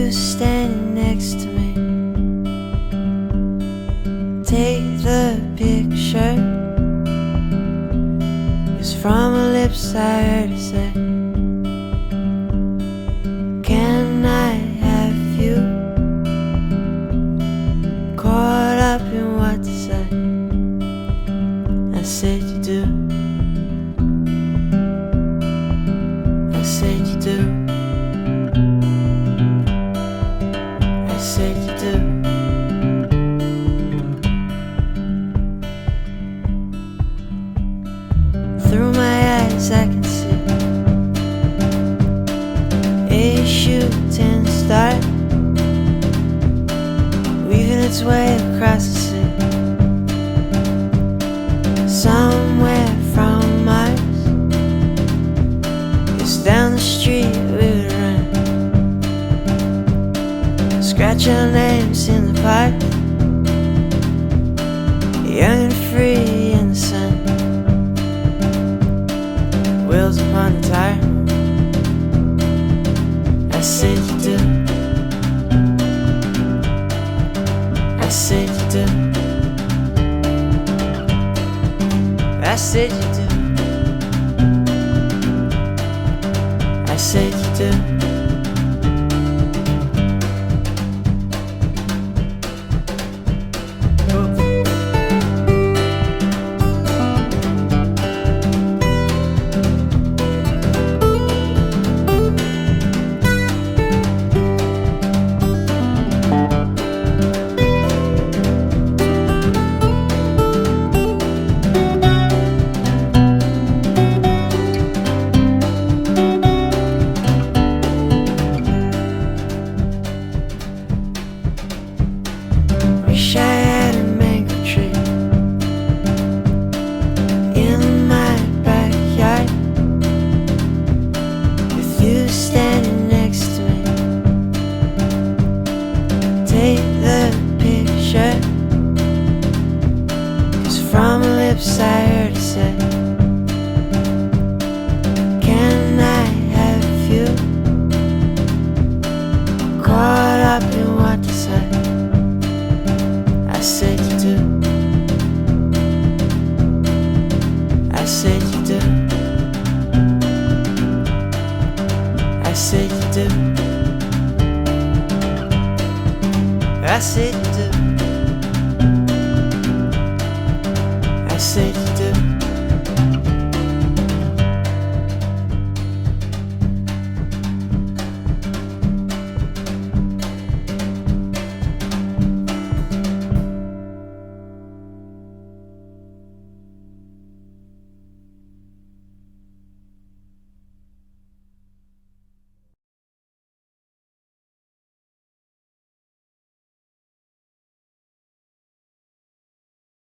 you standing next to me. Take the picture, 'cause from her lips I heard her say, can I have you? Caught up in what to say. I said you do. I said you do. I said you do. Through my eyes I can see a shooting star weaving its way across the sea. Somewhere from Mars, it's down the street we would run, scratch our names in the park, young and free in the sun. Wheels upon the tire. I said you do. I said you do. I said you do. I said you do. Wish I had a mango tree in my backyard, with you standing next to me. Take the picture, 'cause from her lips I heard her say, can I have you? Caught up in what to say. I said you do. I said you do. I said you do. I said you do.